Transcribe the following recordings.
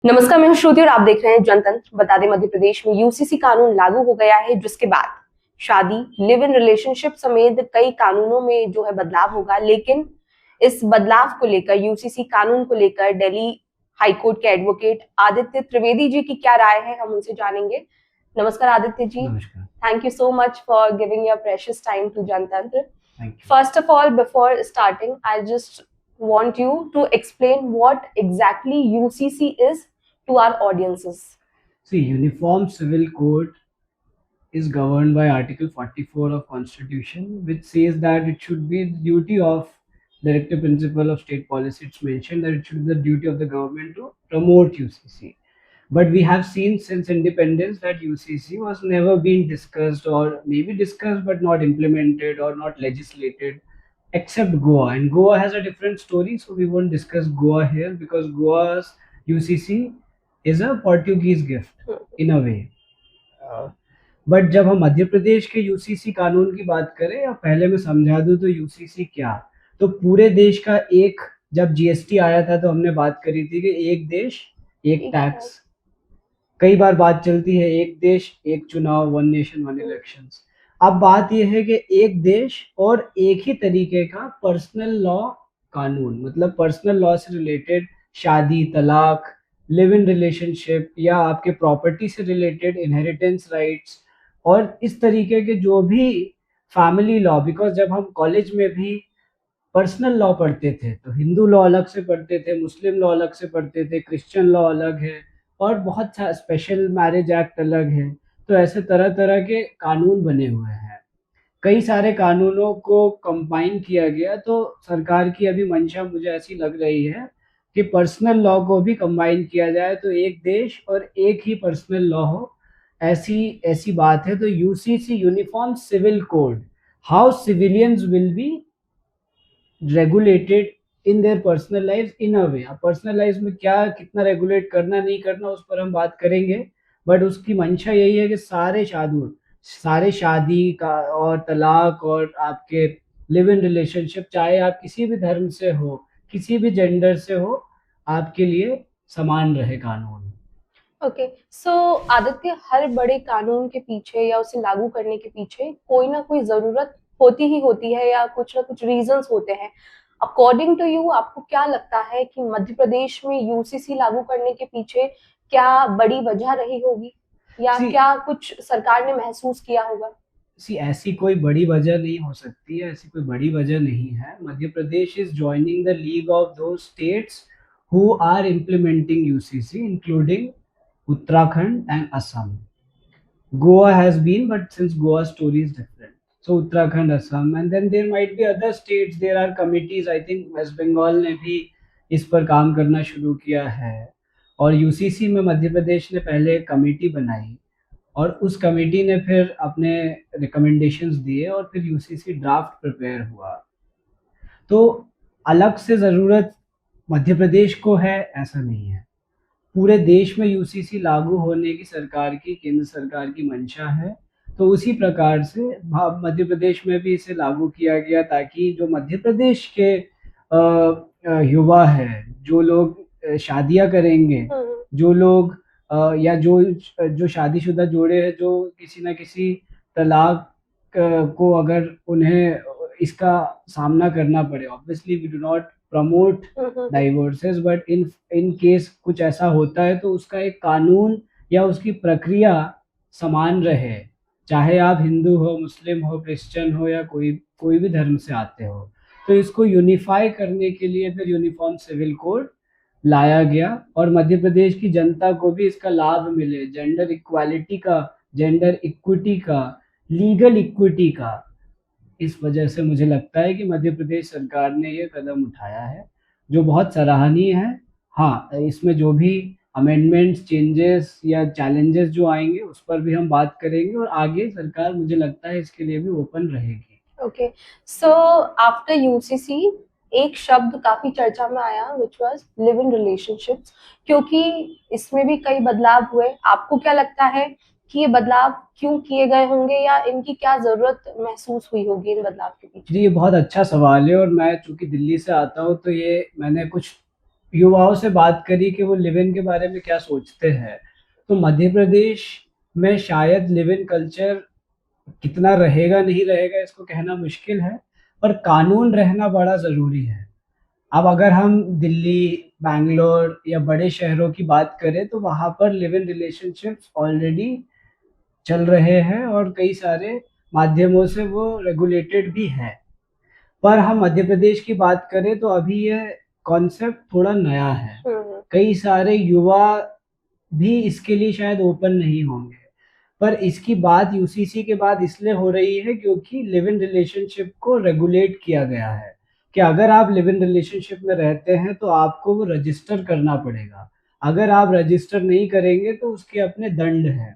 नमस्कार, मैं हूं श्रुति और आप देख रहे हैं जनतंत्र। बता दें, मध्य प्रदेश में यूसीसी कानून लागू हो गया है, जिसके बाद शादी, लिव इन रिलेशनशिप समेत कई कानूनों में जो है बदलाव होगा। लेकिन इस बदलाव को लेकर, यूसीसी कानून को लेकर दिल्ली हाईकोर्ट के एडवोकेट आदित्य त्रिवेदी जी की क्या राय है, हम उनसे जानेंगे। नमस्कार आदित्य जी। नमस्कार। Thank you so much for giving your precious time to Jantantra. Thank you. First of all, before starting, I just want you to explain what exactly UCC is to our audiences. See, Uniform Civil Code is governed by Article 44 of Constitution, which says that it should be the duty of directive principle of state policy. It's mentioned that it should be the duty of the government to promote UCC. But we have seen since independence that UCC was never being discussed, or maybe discussed but not implemented or not legislated, except Goa. And Goa has a different story, so we won't discuss Goa here because Goa's UCC is a Portuguese gift in a way. But जब हम मध्य प्रदेश के UCC कानून की बात करें, या पहले मैं समझा दूं तो यूसीसी क्या, तो पूरे देश का एक, जब जीएसटी आया था तो हमने बात करी थी कि एक देश एक टैक्स। कई बार बात चलती है एक देश एक चुनाव, वन नेशन वन इलेक्शंस। अब बात यह है कि एक देश और एक ही तरीके का पर्सनल लॉ कानून, मतलब पर्सनल लॉ से रिलेटेड शादी, तलाक, लिव इन रिलेशनशिप, या आपके प्रॉपर्टी से रिलेटेड इनहेरिटेंस राइट्स, और इस तरीके के जो भी फैमिली लॉ। बिकॉज जब हम कॉलेज में भी पर्सनल लॉ पढ़ते थे तो हिंदू लॉ अलग से पढ़ते थे, मुस्लिम लॉ अलग से पढ़ते थे, क्रिश्चियन लॉ अलग है, और बहुत सा स्पेशल मैरिज एक्ट अलग है। तो ऐसे तरह तरह के कानून बने हुए हैं। कई सारे कानूनों को कंबाइन किया गया, तो सरकार की अभी मंशा मुझे ऐसी लग रही है कि पर्सनल लॉ को भी कंबाइन किया जाए, तो एक देश और एक ही पर्सनल लॉ हो, ऐसी ऐसी बात है। तो UCC, uniform civil code, how civilians will be regulated in their personal life in a way. अब पर्सनल लाइफ में क्या कितना रेगुलेट करना नहीं करना उस पर हम बात करेंगे, बट उसकी मंशा यही है कि सारे शादी का और तलाक और आपके लिव इन रिलेशनशिप, चाहे आप किसी भी धर्म से हो, किसी भी जेंडर से हो, आपके लिए समान रहे कानून। ओके, सो आदित्य, हर बड़े कानून के पीछे या उसे लागू करने के पीछे कोई ना कोई जरूरत होती ही होती है, या कुछ ना कुछ रीजंस होते हैं। अकॉर्डिंग टू यू, आपको क्या लगता है कि मध्य प्रदेश में यूसीसी लागू करने के पीछे क्या बड़ी वजह रही होगी, या सी क्या कुछ सरकार ने महसूस किया होगा? सी ऐसी कोई बड़ी वजह नहीं हो सकती है, ऐसी कोई बड़ी वजह नहीं है। Madhya Pradesh is joining the league of two states who are implementing UCC, including Uttarakhand and Assam. Goa has been, but since Goa's story is different. So Uttarakhand, Assam, and then there might be other states. There are committees. I think West Bengal ने भी इस पर काम करना शुरू किया है, और यूसीसी में मध्य प्रदेश ने पहले कमेटी बनाई, और उस कमेटी ने फिर अपने रिकमेंडेशंस दिए, और फिर यूसीसी ड्राफ्ट प्रिपेयर हुआ। तो अलग से ज़रूरत मध्य प्रदेश को है ऐसा नहीं है। पूरे देश में यूसीसी लागू होने की सरकार की, केंद्र सरकार की मंशा है। तो उसी प्रकार से मध्य प्रदेश में भी इसे लागू किया गया, ताकि जो मध्य प्रदेश के युवा है, जो लोग शादियां करेंगे, जो लोग या जो शादीशुदा जोड़े हैं, जो किसी ना किसी तलाक को अगर उन्हें इसका सामना करना पड़े, obviously we do not promote divorces, but in case कुछ ऐसा होता है तो उसका एक कानून या उसकी प्रक्रिया समान रहे, चाहे आप हिंदू हो, मुस्लिम हो, क्रिश्चियन हो, या कोई कोई भी धर्म से आते हो। तो इसको यूनिफाई करने के लिए फिर यूनिफॉर्म सिविल कोड लाया गया, और मध्य प्रदेश की जनता को भी इसका लाभ मिले, जेंडर इक्वालिटी का, जेंडर इक्विटी का, लीगल इक्विटी का। इस वजह से मुझे लगता है कि मध्य प्रदेश सरकार ने ये कदम उठाया है, जो बहुत सराहनीय है। हाँ, इसमें जो भी अमेंडमेंट्स, चेंजेस या चैलेंजेस जो आएंगे उस पर भी हम बात करेंगे, और आगे सरकार मुझे लगता है इसके लिए भी ओपन रहेगी। ओके, सो आफ्टर यूसीसी एक शब्द काफी चर्चा में आया, which was live in relationships, क्योंकि इसमें भी कई बदलाव हुए। आपको क्या लगता है कि ये बदलाव क्यों किए गए होंगे, या इनकी क्या जरूरत महसूस हुई होगी इन बदलाव के पीछे? जी, ये बहुत अच्छा सवाल है, और मैं चूंकि दिल्ली से आता हूँ तो ये मैंने कुछ युवाओं से बात करी कि वो लिव इन के बारे में क्या सोचते हैं, तो मध्य प्रदेश में शायद लिव इन कल्चर कितना रहेगा नहीं रहेगा इसको कहना मुश्किल है, पर कानून रहना बड़ा ज़रूरी है। अब अगर हम दिल्ली, बैंगलोर या बड़े शहरों की बात करें तो वहाँ पर लिव इन रिलेशनशिप्स ऑलरेडी चल रहे हैं और कई सारे माध्यमों से वो रेगुलेटेड भी है। पर हम मध्य प्रदेश की बात करें तो अभी ये कॉन्सेप्ट थोड़ा नया है। कई सारे युवा भी इसके लिए शायद ओपन नहीं होंगे, पर इसकी बात यूसीसी के बाद इसलिए हो रही है क्योंकि लिव इन रिलेशनशिप को रेगुलेट किया गया है कि अगर आप लिव इन रिलेशनशिप में रहते हैं तो आपको वो रजिस्टर करना पड़ेगा। अगर आप रजिस्टर नहीं करेंगे तो उसके अपने दंड हैं।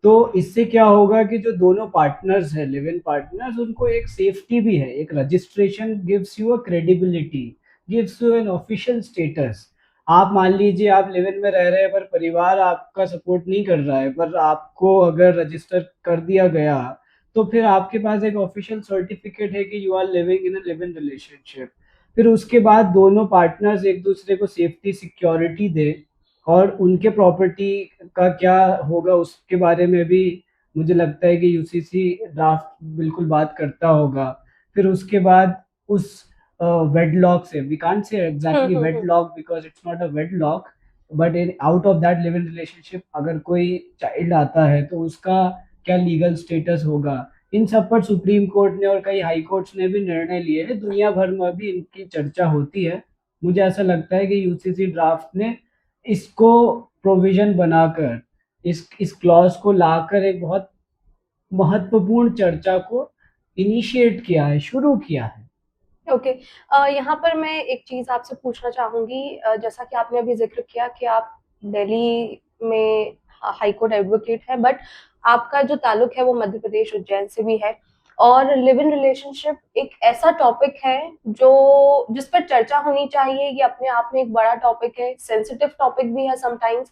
तो इससे क्या होगा कि जो दोनों पार्टनर्स हैं, लिव इन पार्टनर्स, उनको एक सेफ्टी भी है। एक registration gives you a credibility, gives you an official status. आप मान लीजिए आप लिव इन में रह रहे हैं पर परिवार आपका सपोर्ट नहीं कर रहा है, पर आपको अगर रजिस्टर कर दिया गया तो फिर आपके पास एक ऑफिशियल सर्टिफिकेट है कि you are living in a live in relationship. फिर उसके बाद दोनों पार्टनर्स एक दूसरे को सेफ्टी सिक्योरिटी दे, और उनके प्रॉपर्टी का क्या होगा उसके बारे में भी मुझे लगता है कि यूसीसी ड्राफ्ट बिल्कुल बात करता होगा। फिर उसके बाद उस वेडलॉक से, we can't say exactly wedlock because it's not a wedlock, but in out of that live in relationship अगर कोई चाइल्ड आता है तो उसका क्या लीगल स्टेटस होगा। इन सब पर सुप्रीम कोर्ट ने और कई हाई कोर्ट्स ने भी निर्णय लिए हैं। दुनिया भर में भी इनकी चर्चा होती है। मुझे ऐसा लगता है कि यूसीसी ड्राफ्ट ने इसको प्रोविजन बनाकर, इस क्लॉज को लाकर एक बहुत महत्वपूर्ण चर्चा को इनिशिएट किया है, शुरू किया है। ओके यहाँ पर मैं एक चीज आपसे पूछना चाहूंगी, जैसा कि आपने अभी जिक्र किया कि आप दिल्ली में हाई कोर्ट एडवोकेट हैं, बट आपका जो ताल्लुक है वो मध्य प्रदेश उज्जैन से भी है, और लिव इन रिलेशनशिप एक ऐसा टॉपिक है जो जिस पर चर्चा होनी चाहिए। ये अपने आप में एक बड़ा टॉपिक है, सेंसिटिव टॉपिक भी है समटाइम्स।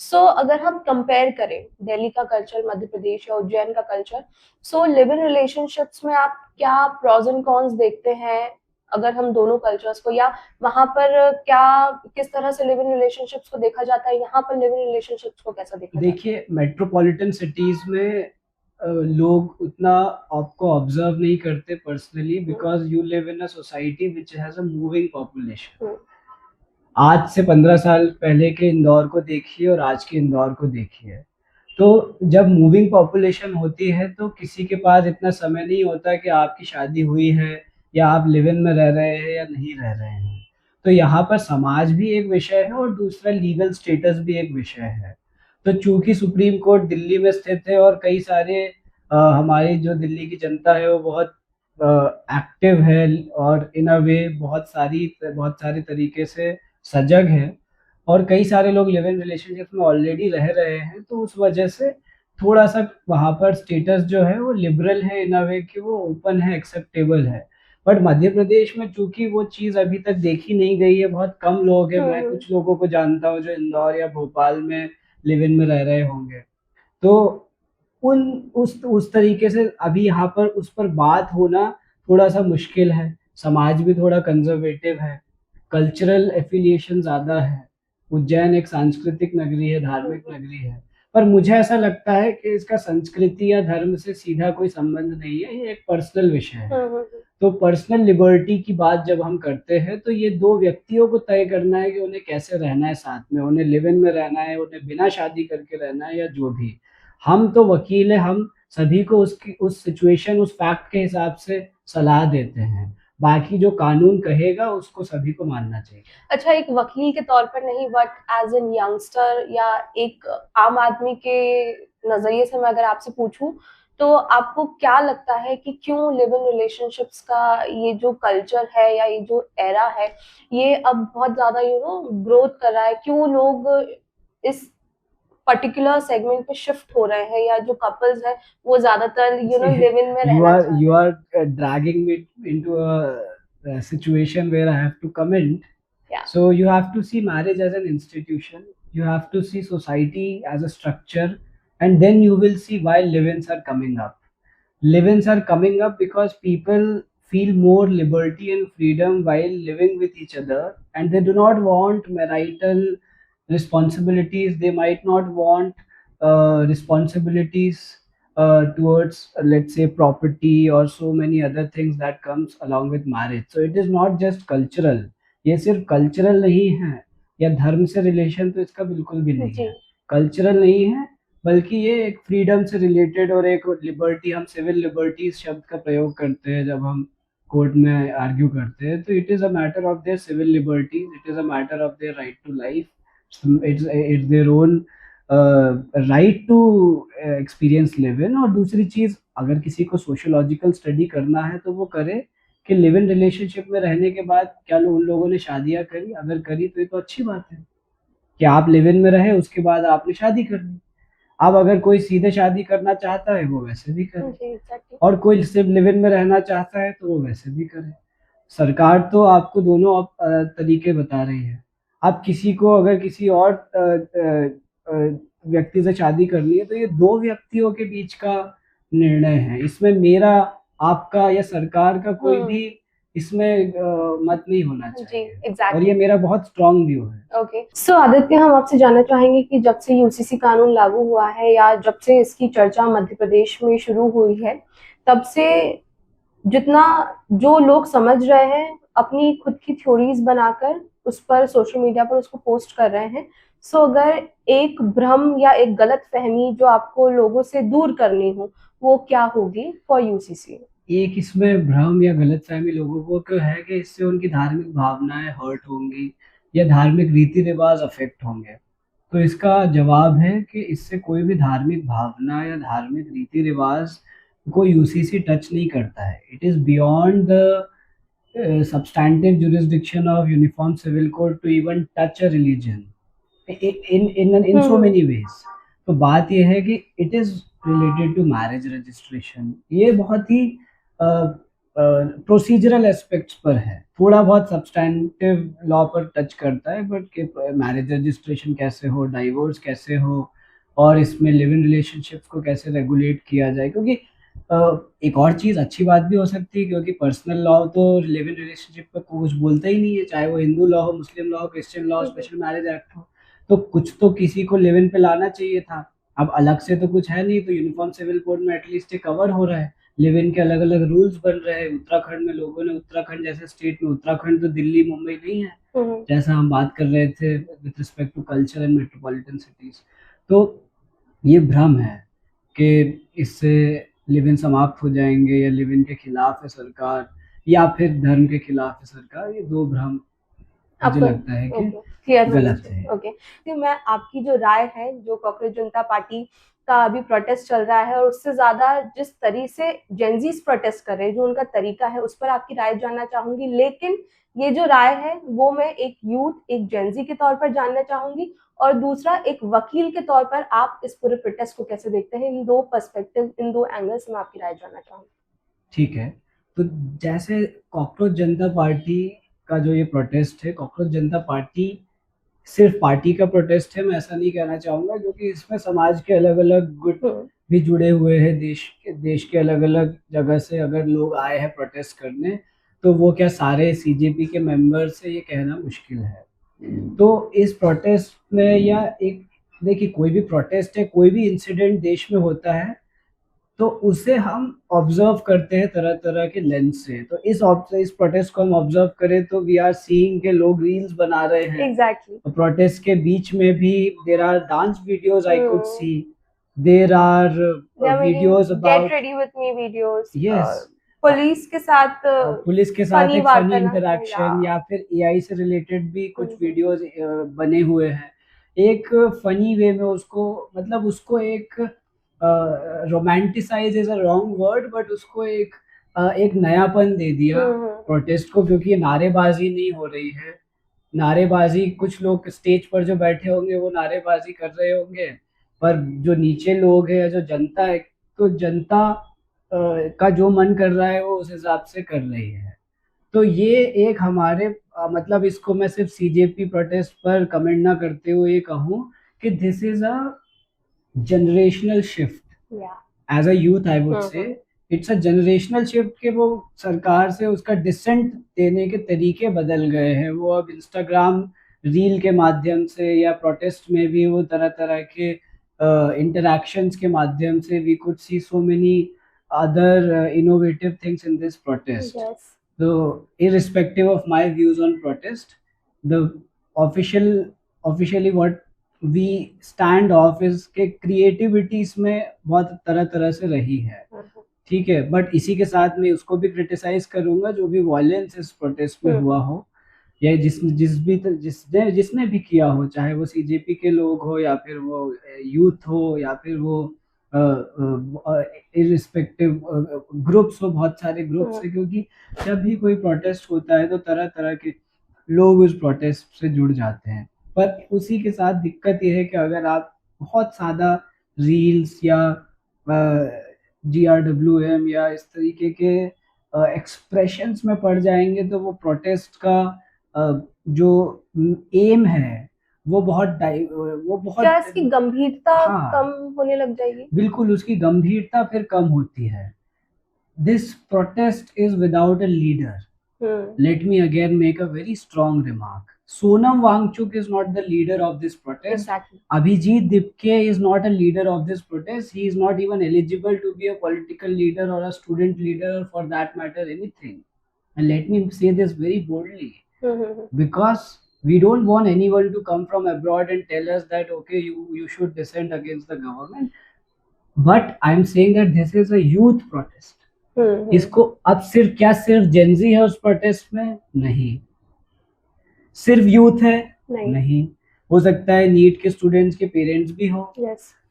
सो अगर हम कंपेयर करें दिल्ली का कल्चर, मध्य प्रदेश या उज्जैन का culture, so live in relationships में आप क्या प्रोज एंड कॉन्स देखते हैं, अगर हम दोनों कल्चर्स को, या वहां पर क्या किस तरह से लिव इन रिलेशनशिप्स को देखा जाता है, यहाँ पर लिव इन रिलेशनशिप्स को कैसा देखा जाता है? देखिए, मेट्रोपॉलिटन सिटीज में लोग उतना आपको ऑब्जर्व नहीं करते personally because you live in a society which has a moving population. आज से 15 साल पहले के इंदौर को देखिए और आज के इंदौर को देखिए, तो जब मूविंग पॉपुलेशन होती है तो किसी के पास इतना समय नहीं होता कि आपकी शादी हुई है या आप लिव इन में रह रहे हैं या नहीं रह रहे हैं। तो यहाँ पर समाज भी एक विषय है और दूसरा लीगल स्टेटस भी एक विषय है। तो चूंकि सुप्रीम कोर्ट दिल्ली में स्थित है और कई सारे हमारी जो दिल्ली की जनता है वो बहुत एक्टिव है और इन अ वे बहुत सारे तरीके से सजग है, और कई सारे लोग लिव इन रिलेशनशिप में ऑलरेडी रह रहे हैं, तो उस वजह से थोड़ा सा वहाँ पर स्टेटस जो है वो लिबरल है इन अ वे कि वो ओपन है, एक्सेप्टेबल है। बट मध्य प्रदेश में चूंकि वो चीज़ अभी तक देखी नहीं गई है, बहुत कम लोग हैं, मैं कुछ लोगों को जानता हूँ जो इंदौर या भोपाल में लिव इन में रह रहे होंगे, तो उन उस तरीके से अभी यहाँ पर उस पर बात होना थोड़ा सा मुश्किल है। समाज भी थोड़ा कंजर्वेटिव है, कल्चरल एफिलिएशन ज़्यादा है। उज्जैन एक सांस्कृतिक नगरी है, धार्मिक नगरी है, पर मुझे ऐसा लगता है कि इसका संस्कृति या धर्म से सीधा कोई संबंध नहीं है, ये एक पर्सनल विषय है। तो पर्सनल लिबर्टी की बात जब हम करते हैं तो ये दो व्यक्तियों को तय करना है कि उन्हें कैसे रहना है साथ में, उन्हें लिव इन में रहना है, उन्हें बिना शादी करके रहना है, या जो भी। हम तो वकील है, हम सभी को उसकी उस सिचुएशन, उस फैक्ट के हिसाब से सलाह देते हैं। बाकी जो कानून कहेगा उसको सभी को मानना चाहिए। अच्छा, एक वकील के तौर पर नहीं, बट एज एन यंगस्टर या एक आम आदमी के नजरिए से मैं अगर आपसे पूछूं, तो आपको क्या लगता है कि क्यों लिव इन रिलेशनशिप्स का ये जो कल्चर है या ये जो एरा है, ये अब बहुत ज्यादा ग्रोथ कर रहा है? क्यों लोग इस पर्टिकुलर सेगमेंट पे शिफ्ट हो रहे हैं, या जो कपल्स है वो ज्यादातर लिव इन में रहना चाहते हैं? You are dragging me into a situation where I have to comment. Yeah. So you have to see marriage as an institution. You have to see society as a structure, and then you will see why live-ins are coming up. Live-ins are coming up because people feel more liberty and freedom while living with each other, and they do not want marital responsibilities. They might not want responsibilities towards, let's say, property or so many other things that comes along with marriage. So it is not just cultural. ये सिर्फ cultural नहीं है, या धर्म से relation तो इसका बिल्कुल भी नहीं जी है, कल्चरल नहीं है, बल्कि ये एक फ्रीडम से रिलेटेड और एक लिबर्टी, हम सिविल लिबर्टीज शब्द का प्रयोग करते हैं जब हम कोर्ट में आर्ग्यू करते हैं, तो it is a matter of their civil liberties, it is a matter of their right to life, it's their own right to experience live in. और दूसरी चीज़, अगर किसी को सोशियोलॉजिकल स्टडी करना है तो वो करे कि लिव इन रिलेशनशिप में रहने के बाद क्या उन लोगों ने शादियाँ करी, अगर करी तो ये तो अच्छी बात है कि आप लिव इन में रहे, उसके बाद आपने शादी कर ली। अब अगर कोई सीधे शादी करना चाहता है वो वैसे भी करे, जी एग्जैक्टली। और कोई सिर्फ लिव इन में रहना चाहता है तो वो वैसे भी करे। सरकार तो आपको दोनों तरीके बता रही है। अब किसी को अगर किसी और व्यक्ति से शादी करनी है तो ये दो व्यक्तियों के बीच का निर्णय है, इसमें मेरा, आपका या सरकार का कोई भी इसमें मत नहीं होना जी चाहिए। और एग्जैक्टली। ये मेरा बहुत स्ट्रांग व्यू है। ओके, सो आदित्य, हम आपसे जानना चाहेंगे कि जब से यूसीसी कानून लागू हुआ है या जब से इसकी चर्चा मध्य प्रदेश में शुरू हुई है, तब से जितना जो लोग समझ रहे हैं अपनी खुद की थ्योरीज बनाकर उस पर सोशल मीडिया पर उसको पोस्ट कर रहे हैं, सो अगर एक भ्रम या एक गलत फहमी जो आपको लोगों से दूर करनी हो, वो क्या होगी फॉर यूसीसी? एक इसमें भ्रम या गलतफहमी लोगों को क्यों है कि इससे उनकी धार्मिक भावनाएं हर्ट होंगी या धार्मिक रीति रिवाज अफेक्ट होंगे। तो इसका जवाब है कि इससे कोई भी धार्मिक भावना या धार्मिक रीति रिवाज को यूसीसी टच नहीं करता है। It is beyond the substantive jurisdiction of uniform civil code to even touch a religion in so many ways। तो बात यह है कि it is related to marriage registration, ये बहुत ही प्रोसीजरल एस्पेक्ट्स पर है, थोड़ा बहुत सब्सटैंटिव लॉ पर टच करता है, बट कि मैरिज रजिस्ट्रेशन कैसे हो, डाइवोर्स कैसे हो, और इसमें लिव इन रिलेशनशिप्स को कैसे रेगुलेट किया जाए। क्योंकि एक और चीज़ अच्छी बात भी हो सकती है, क्योंकि पर्सनल लॉ तो लिव इन रिलेशनशिप पर कुछ बोलता ही नहीं है, चाहे वो हिंदू लॉ हो, मुस्लिम लॉ हो, Christian law, special marriage act हो। तो कुछ तो किसी को लिव इन पे लाना चाहिए था। अब अलग से तो कुछ है नहीं, तो यूनिफॉर्म सिविल कोड में एटलीस्ट ये कवर हो रहा है। लिव इन के अलग अलग रूल्स बन रहे हैं। उत्तराखंड में लोगों ने, उत्तराखंड जैसे स्टेट में, उत्तराखंड तो दिल्ली मुंबई नहीं है जैसा हम बात कर रहे थे with respect to culture and metropolitan cities. तो ये भ्रम है कि इससे लिव इन समाप्त हो जाएंगे या लिव इन के खिलाफ है सरकार या फिर धर्म के खिलाफ है सरकार। ये दो भ्रम मुझे लगता है कि गलत है। ओके, तो मैं आपकी जो राय है, जो कॉकरोच जनता पार्टी का अभी प्रोटेस्ट चल रहा है और उससे ज्यादा जिस तरीके से जेंजीज प्रोटेस्ट कर रहे हैं, जो उनका तरीका है, उस पर आपकी राय जानना चाहूंगी। लेकिन ये जो राय है वो मैं एक यूथ, एक जेंजी के तौर पर जानना चाहूंगी, और दूसरा एक वकील के तौर पर आप इस पूरे प्रोटेस्ट को कैसे देखते हैं। इन दो पर्सपेक्टिव, इन दो एंगल्स में आपकी राय जानना चाहूंगी। ठीक है, तो जैसे कॉकरोच जनता पार्टी का जो ये प्रोटेस्ट है, कॉकरोच जनता पार्टी सिर्फ पार्टी का प्रोटेस्ट है, मैं ऐसा नहीं कहना चाहूँगा, क्योंकि इसमें समाज के अलग अलग गुट भी जुड़े हुए हैं। देश के अलग अलग जगह से अगर लोग आए हैं प्रोटेस्ट करने, तो वो क्या सारे सीजेपी के मेंबर से, ये कहना मुश्किल है। तो इस प्रोटेस्ट में, या एक देखिए, कोई भी प्रोटेस्ट है, कोई भी इंसिडेंट देश में होता है, तो उसे हम ऑब्जर्व करते हैं तरह तरह के लेंस से। तो इस प्रोटेस्ट को हम ऑब्जर्व करें तो वी आर सीइंग के लोग रील्स बना रहे हैं। एग्जैक्टली। प्रोटेस्ट के बीच में भी there are dance videos I could see, there are videos about get ready with me videos, yes, police के साथ एक फनी इंटरेक्शन, या फिर एआई से रिलेटेड भी कुछ वीडियोस बने हुए हैं। एक फनी वे में उसको, मतलब उसको एक romanticise is a wrong word, but उसको एक नयापन दे दिया प्रोटेस्ट को, क्योंकि ये नारेबाजी नहीं हो रही है। नारेबाजी, कुछ लोग स्टेज पर जो बैठे होंगे वो नारेबाजी कर रहे होंगे, पर जो नीचे लोग हैं, जो जनता है, तो जनता का जो मन कर रहा है वो उस हिसाब से कर रही है। तो ये एक हमारे मतलब इसको मैं सिर्फ सीजेपी प्रोटेस्ट पर कमेंट ना करते हुए ये कहूँ कि this is a generational shift। Yeah. As a youth I would say it's a generational shift के वो सरकार से उसका डिसेंट देने के तरीके बदल गए हैं। वो अब इंस्टाग्राम रील के माध्यम से या प्रोटेस्ट में भी वो तरह तरह के इंटरैक्शंस के माध्यम से we could see so many other innovative things in this protest. Yes. तो irrespective of my views on protest, the official officially what we stand off is कि क्रिएटिविटी इसमें बहुत तरह तरह से रही है, ठीक है, बट इसी के साथ मैं उसको भी क्रिटिसाइज करूंगा जो भी वायलेंस इस प्रोटेस्ट में हुआ हो, या जिसने जिसने भी किया हो, चाहे वो सीजेपी के लोग हो या फिर वो यूथ हो या फिर वो इरिस्पेक्टिव ग्रुप्स हो, बहुत सारे ग्रुप्स है, क्योंकि जब भी कोई प्रोटेस्ट होता है तो तरह तरह के लोग उस प्रोटेस्ट से जुड़ जाते हैं। पर उसी के साथ दिक्कत यह है कि अगर आप बहुत ज़्यादा रील्स या GRWM या इस तरीके के एक्सप्रेशंस में पड़ जाएंगे तो वो प्रोटेस्ट का जो एम है वो वो क्या बहुत इसकी गंभीरता हाँ कम होने लग जाएगी? बिल्कुल उसकी गंभीरता फिर कम होती है। This protest is without a leader. Let me again make a very strong remark. Sonam Wangchuk is not the leader of this protest. Exactly. Abhijit Dipke is not a leader of this protest. He is not even eligible to be a political leader or a student leader or for that matter anything. And let me say this very boldly. Because we don't want anyone to come from abroad and tell us that okay you should dissent against the government. But I'm saying that this is a youth protest. इसको अब सिर्फ Gen Z है उस protest में? नहीं। सिर्फ youth है? नहीं। हो सकता है नीट के स्टूडेंट्स के पेरेंट्स भी हो।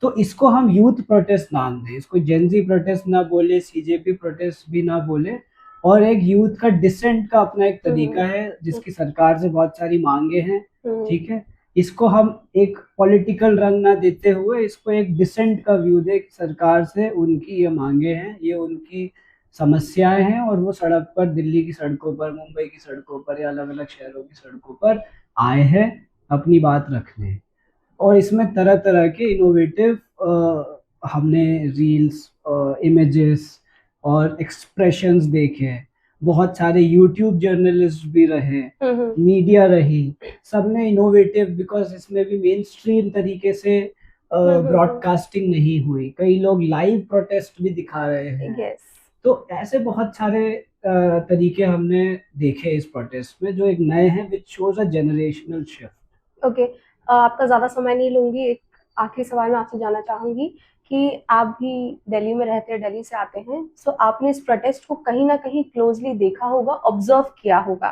तो इसको हम यूथ प्रोटेस्ट नाम दें, इसको जेनजी प्रोटेस्ट ना बोले, सीजेपी प्रोटेस्ट भी ना बोले, और एक यूथ का डिसेंट का अपना एक तरीका है जिसकी सरकार से बहुत सारी मांगे हैं, ठीक है, इसको हम एक पॉलिटिकल रंग ना देते हुए इसको एक डिसेंट का व्यू दे कि सरकार से उनकी ये मांगे हैं, ये उनकी समस्याएं हैं, और वो सड़क पर, दिल्ली की सड़कों पर, मुंबई की सड़कों पर या अलग अलग शहरों की सड़कों पर आए हैं अपनी बात रखने। और इसमें तरह तरह के इनोवेटिव हमने रील्स, इमेजेस और एक्सप्रेशंस देखे। बहुत सारे यूट्यूब जर्नलिस्ट भी रहे, मीडिया रही, सबने इनोवेटिव, बिकॉज इसमें भी मेन स्ट्रीम तरीके से ब्रॉडकास्टिंग नहीं हुई, कई लोग लाइव प्रोटेस्ट भी दिखा रहे हैं। तो ऐसे बहुत सारे तरीके हमने देखे इस प्रोटेस्ट में जो एक नए हैं, which shows a generational shift. Okay, आपका ज्यादा समय नहीं लूंगी। एक आखिरी सवाल मैं आपसे जानना चाहूंगी कि आप भी दिल्ली में रहते हैं, दिल्ली से आते हैं, सो आपने इस प्रोटेस्ट को कहीं ना कहीं क्लोजली देखा होगा, ऑब्जर्व किया होगा।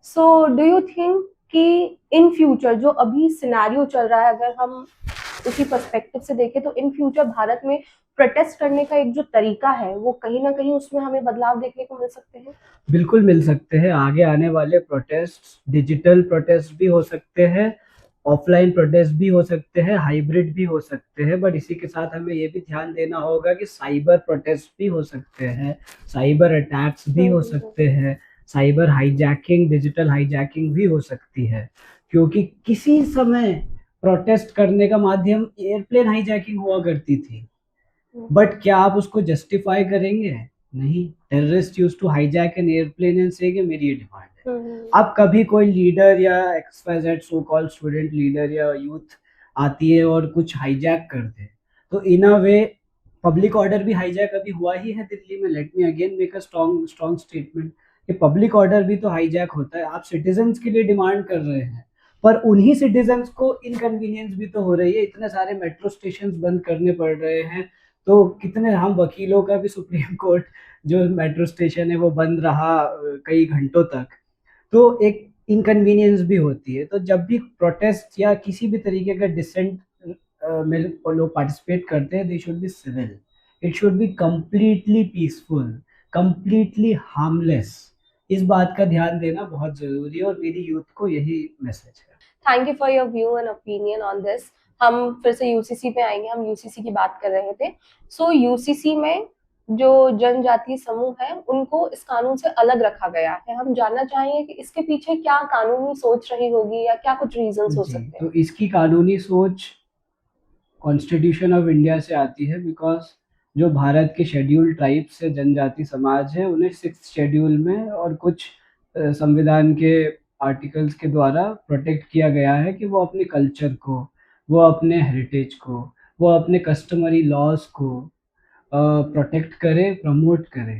सो डू यू थिंक कि इन फ्यूचर जो अभी सिनेरियो चल रहा है, अगर हम उसी पर्सपेक्टिव से देखें तो इन फ्यूचर भारत में प्रोटेस्ट करने का एक जो तरीका है वो कहीं ना कहीं उसमें हमें बदलाव देखने को मिल सकते हैं? बिल्कुल मिल सकते हैं। आगे आने वाले प्रोटेस्ट डिजिटल प्रोटेस्ट भी हो सकते हैं, ऑफलाइन प्रोटेस्ट भी हो सकते हैं, हाइब्रिड भी हो सकते हैं, बट इसी के साथ हमें ये भी ध्यान देना होगा कि साइबर प्रोटेस्ट भी हो सकते हैं, साइबर अटैक्स भी हो सकते हैं, साइबर हाईजैकिंग, डिजिटल हाईजैकिंग भी हो सकती है, क्योंकि किसी समय प्रोटेस्ट करने का माध्यम एयरप्लेन हाईजैकिंग हुआ करती थी, बट क्या आप उसको जस्टिफाई करेंगे? नहीं। Terrorist used to hijack an airplane and say कि मेरी ये डिमांड है। अब कभी कोई लीडर या XYZ so called student leader या यूथ आती है और कुछ हाईजैक कर दे, तो इन अ वे पब्लिक ऑर्डर भी हाईजैक अभी हुआ ही है दिल्ली में। Let me again make a strong statement कि पब्लिक ऑर्डर भी तो हाईजैक होता है। आप सिटीजन्स के लिए डिमांड कर रहे हैं, पर उन्हीं सिटीजन्स को इनकन्वीनियंस भी तो हो रही है। इतने सारे मेट्रो स्टेशन बंद करने पड़ रहे हैं, तो कितने हम वकीलों का भी सुप्रीम कोर्ट जो मेट्रो स्टेशन है वो बंद रहा कई घंटों तक, तो एक इनकन्वीनियंस भी होती है। तो जब भी प्रोटेस्ट या किसी भी तरीके का डिसेंट में लोग पार्टिसिपेट करते हैं, they should be civil, it should be completely peaceful, completely harmless. इस बात का ध्यान देना बहुत जरूरी है और मेरी यूथ को यही मैसेज है। Thank you for your view and opinion on this. हम फिर से यूसीसी पे आएंगे, हम यूसीसी की बात कर रहे थे। सो यूसीसी में जो जनजातीय समूह है उनको इस कानून से अलग रखा गया है। हम जानना चाहेंगे कि इसके पीछे क्या कानूनी सोच रही होगी या क्या कुछ रीजंस हो सकते हैं? तो इसकी कानूनी सोच कॉन्स्टिट्यूशन ऑफ इंडिया से आती है, बिकॉज जो भारत के शेड्यूल्ड ट्राइब से जनजाति समाज है उन्हें 6th शेड्यूल में और कुछ संविधान के आर्टिकल्स के द्वारा प्रोटेक्ट किया गया है कि वो अपने कल्चर को, वो अपने हेरिटेज को, वो अपने कस्टमरी लॉज को प्रोटेक्ट करे, प्रमोट करे।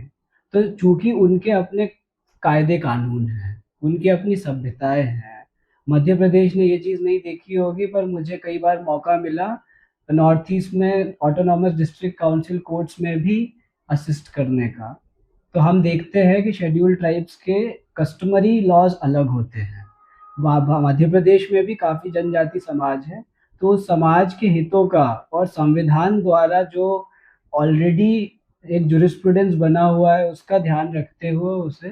तो चूंकि उनके अपने कायदे कानून हैं, उनकी अपनी सभ्यताएं हैं, मध्य प्रदेश ने ये चीज़ नहीं देखी होगी, पर मुझे कई बार मौका मिला नॉर्थ ईस्ट में ऑटोनॉमस डिस्ट्रिक्ट काउंसिल कोर्ट्स में भी असिस्ट करने का। तो हम देखते हैं कि शेड्यूल्ड ट्राइब्स के कस्टमरी लॉज अलग होते हैं। मध्य प्रदेश में भी काफ़ी जनजाति समाज है, तो उस समाज के हितों का और संविधान द्वारा जो ऑलरेडी एक जुरिस्प्रूडेंस बना हुआ है उसका ध्यान रखते हुए उसे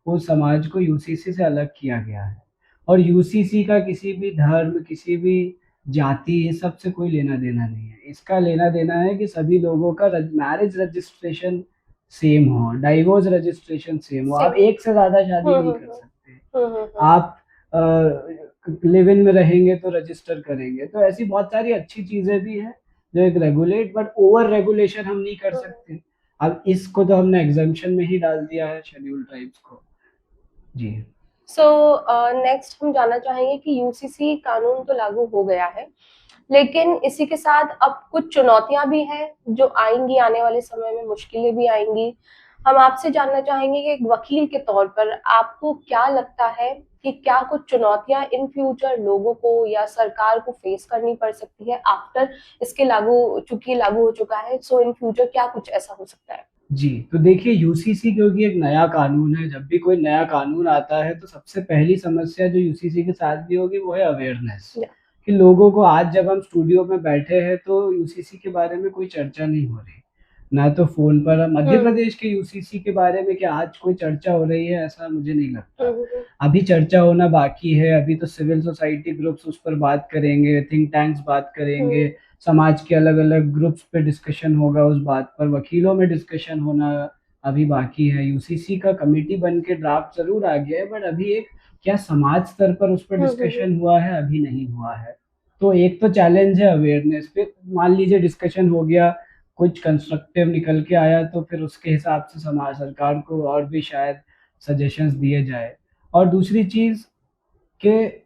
उस समाज को यूसीसी से अलग किया गया है। और यूसीसी का किसी भी धर्म, किसी भी जाति, ये सब से कोई लेना देना नहीं है। इसका लेना देना है कि सभी लोगों का मैरिज रजिस्ट्रेशन सेम हो, डाइवोर्स रजिस्ट्रेशन सेम हो। आप Same. एक से ज्यादा शादी नहीं कर हम्म, सकते। आप लिव इन में रहेंगे तो रजिस्टर करेंगे। तो ऐसी बहुत सारी अच्छी चीजें भी हैं जो एक रेगुलेट, बट ओवर रेगुलेशन हम नहीं कर सकते। अब इसको तो हमने एग्जाम्पशन में ही डाल दिया है शेड्यूल ट्राइब्स को। जी। सो नेक्स्ट हम जानना चाहेंगे कि यूसीसी कानून तो लागू हो गया है, लेकिन इसी के साथ अब कुछ चुनौतियां भी हैं जो आएंगी, आने वाले समय में मुश्किलें भी आएंगी। हम आपसे जानना चाहेंगे कि एक वकील के तौर पर आपको क्या लगता है कि क्या कुछ चुनौतियां इन फ्यूचर लोगों को या सरकार को फेस करनी पड़ सकती है आफ्टर इसके लागू, चूंकि लागू हो चुका है, सो इन फ्यूचर क्या कुछ ऐसा हो सकता है? जी, तो देखिए यूसीसी क्योंकि एक नया कानून है, जब भी कोई नया कानून आता है तो सबसे पहली समस्या जो यूसीसी के साथ भी होगी वो है अवेयरनेस। Yeah. कि लोगों को, आज जब हम स्टूडियो में बैठे हैं तो यूसीसी के बारे में कोई चर्चा नहीं हो रही, ना तो फोन पर। मध्य प्रदेश के यूसीसी के बारे में क्या आज कोई चर्चा हो रही है, ऐसा मुझे नहीं लगता। अभी चर्चा होना बाकी है। अभी तो सिविल सोसाइटी ग्रुप्स उस पर बात करेंगे, थिंक टैंक्स बात करेंगे, समाज के अलग अलग ग्रुप्स पे डिस्कशन होगा उस बात पर, वकीलों में डिस्कशन होना अभी बाकी है। यूसीसी का कमेटी बन के ड्राफ्ट जरूर आ गया है, बट अभी एक क्या समाज स्तर पर उस पर डिस्कशन हुआ है, अभी नहीं हुआ है। तो एक तो चैलेंज है अवेयरनेस पे। मान लीजिए डिस्कशन हो गया, कुछ कंस्ट्रक्टिव निकल के आया, तो फिर उसके हिसाब से समाज, सरकार को और भी शायद सजेशंस दिए जाए। और दूसरी चीज कि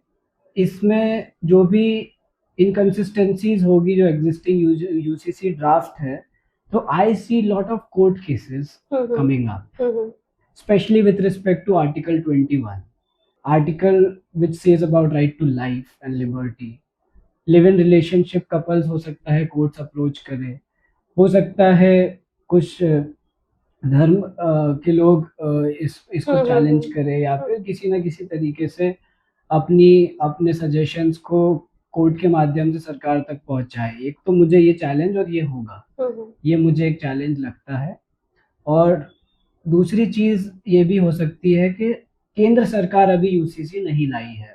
इसमें जो भी इनकंसिस्टेंसीज होगी जो एग्जिस्टिंग यूसीसी ड्राफ्ट है, तो I see lot of court cases coming up, especially with respect to Article 21, article which says about right to life and liberty. Live in relationship couples हो सकता है कोर्ट्स अप्रोच करें, हो सकता है कुछ धर्म के लोग इसको चैलेंज करें, या फिर किसी ना किसी तरीके से अपने सजेशंस को कोर्ट के माध्यम से सरकार तक पहुंचाए। एक तो मुझे ये चैलेंज, और ये होगा, ये मुझे एक चैलेंज लगता है। और दूसरी चीज ये भी हो सकती है कि केंद्र सरकार अभी यूसीसी नहीं लाई है,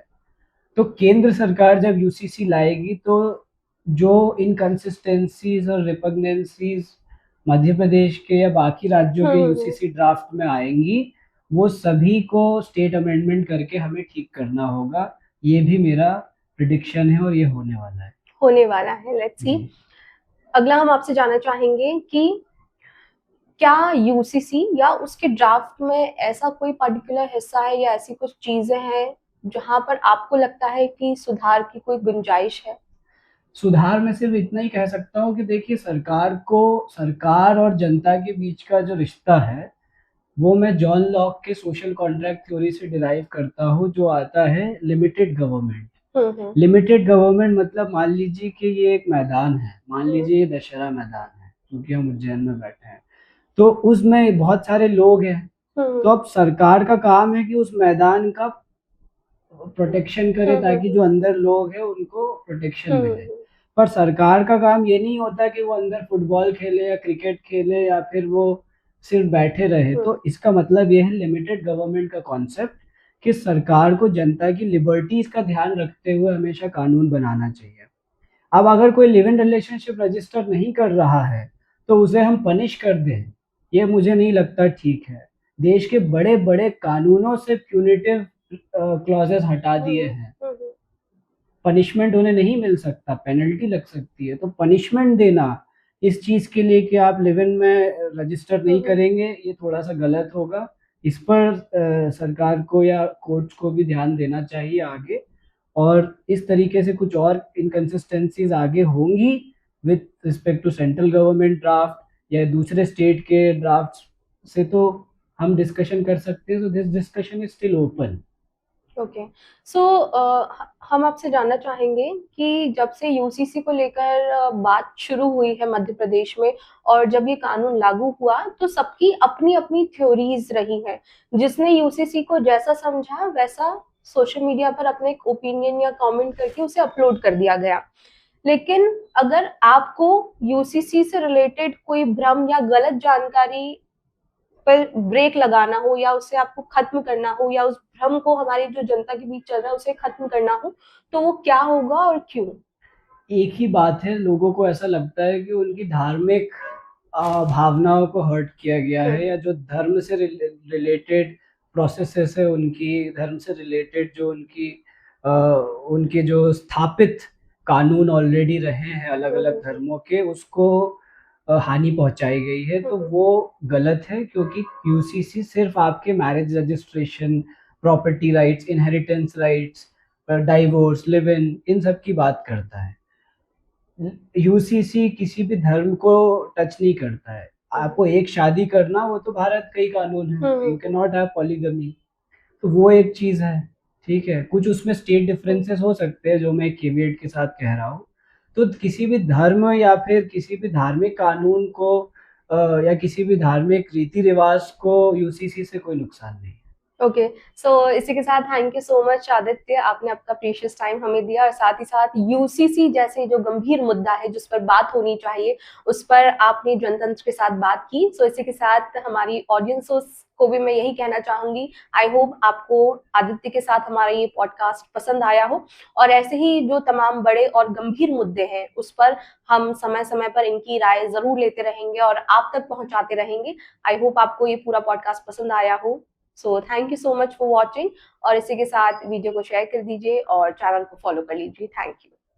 तो केंद्र सरकार जब यूसीसी लाएगी तो जो इनकंसिस्टेंसीज और रिपग्नेंसीज मध्य प्रदेश के या बाकी राज्यों के यूसीसी ड्राफ्ट में आएंगी, वो सभी को स्टेट अमेंडमेंट करके हमें ठीक करना होगा। ये भी मेरा प्रिडिक्शन है और ये होने वाला है। होने वाला है, लेट्स सी। अगला हम आपसे जानना चाहेंगे कि क्या यूसीसी या उसके ड्राफ्ट में ऐसा कोई पर्टिकुलर हिस्सा है या ऐसी कुछ चीजें हैं जहां पर आपको लगता है कि सुधार की कोई गुंजाइश है? सुधार में सिर्फ इतना ही कह सकता हूँ कि देखिए, सरकार और जनता के बीच का जो रिश्ता है वो मैं जॉन लॉक के सोशल कॉन्ट्रैक्ट थ्योरी से डिराइव करता हूँ, जो आता है लिमिटेड गवर्नमेंट। लिमिटेड गवर्नमेंट मतलब मान लीजिए कि ये एक मैदान है, मान लीजिए ये दशहरा मैदान है, क्योंकि हम उज्जैन में बैठे हैं, तो उसमें बहुत सारे लोग हैं। तो अब सरकार का काम है कि उस मैदान का प्रोटेक्शन करे ताकि जो अंदर लोग हैं उनको प्रोटेक्शन मिले। पर सरकार का काम ये नहीं होता कि वो अंदर फुटबॉल खेले या क्रिकेट खेले या फिर वो सिर्फ बैठे रहे। तो इसका मतलब ये है लिमिटेड गवर्नमेंट का कॉन्सेप्ट, कि सरकार को जनता की लिबर्टीज का ध्यान रखते हुए हमेशा कानून बनाना चाहिए। अब अगर कोई लिव इन रिलेशनशिप रजिस्टर नहीं कर रहा है तो उसे हम पनिश कर दें, ये मुझे नहीं लगता ठीक है। देश के बड़े बड़े कानूनों से प्यूनिटिव क्लॉजेस हटा दिए हैं, पनिशमेंट उन्हें नहीं मिल सकता, पेनल्टी लग सकती है। तो पनिशमेंट देना इस चीज के लिए कि आप लिव इन में रजिस्टर नहीं हम्म। करेंगे, ये थोड़ा सा गलत होगा। इस पर सरकार को या कोर्ट्स को भी ध्यान देना चाहिए आगे। और इस तरीके से कुछ और इनकंसिस्टेंसीज आगे होंगी with respect to central government draft या दूसरे स्टेट के ड्राफ्ट से, तो हम डिस्कशन कर सकते हैं। तो this discussion is still open. Okay. So हम आपसे जानना चाहेंगे कि जब से यूसीसी को लेकर बात शुरू हुई है मध्य प्रदेश में और जब ये कानून लागू हुआ तो सबकी अपनी अपनी थ्योरीज रही हैं। जिसने यूसीसी को जैसा समझा वैसा सोशल मीडिया पर अपने एक ओपिनियन या कमेंट करके उसे अपलोड कर दिया गया। लेकिन अगर आपको यूसीसी से रिलेटेड कोई भ्रम या गलत जानकारी पर ब्रेक लगाना हो या उसे आपको खत्म करना हो या उस भ्रम को हमारी जो जनता के बीच चल रहा है उसे खत्म करना हो, तो वो क्या होगा और क्यों? एक ही बात है, लोगों को ऐसा लगता है कि उनकी धार्मिक भावनाओं को हर्ट किया गया है, या जो धर्म से रिलेटेड प्रोसेसेस है, उनकी धर्म से रिलेटेड जो उनके जो स्थापित कानून ऑलरेडी रहे हैं अलग अलग धर्मों के, उसको हानि पहुंचाई गई है। तो वो गलत है, क्योंकि यूसीसी सिर्फ आपके marriage registration, property rights, inheritance rights, divorce, live in सब की बात करता है। यूसीसी किसी भी धर्म को टच नहीं करता है। आपको एक शादी करना, वो तो भारत का ही कानून है, you can not have polygamy. तो वो एक चीज है, ठीक है। कुछ उसमें स्टेट डिफरेंसेस हो सकते हैं, जो मैं केविएट के साथ कह रहा हूँ। तो किसी भी धर्म या फिर किसी भी धार्मिक कानून को या किसी भी धार्मिक रीति रिवाज को यूसीसी से कोई नुकसान नहीं है। ओके। सो इसी के साथ thank you so much Aditya, आपने आपका प्रीशियस टाइम हमें दिया और साथ ही साथ यूसीसी जैसे जो गंभीर मुद्दा है जिस पर बात होनी चाहिए उस पर आपने जनतंत्र के साथ बात की। सो इसी के साथ हमारी ऑडियंस को भी मैं यही कहना चाहूंगी, आई होप आपको आदित्य के साथ हमारा ये पॉडकास्ट पसंद आया हो और ऐसे ही जो तमाम बड़े और गंभीर मुद्दे हैं उस पर हम समय समय पर इनकी राय जरूर लेते रहेंगे और आप तक पहुंचाते रहेंगे। आई होप आपको ये पूरा पॉडकास्ट पसंद आया हो। So thank you so much for watching और इसी के साथ वीडियो को शेयर कर दीजिए और चैनल को फॉलो कर लीजिए। Thank you.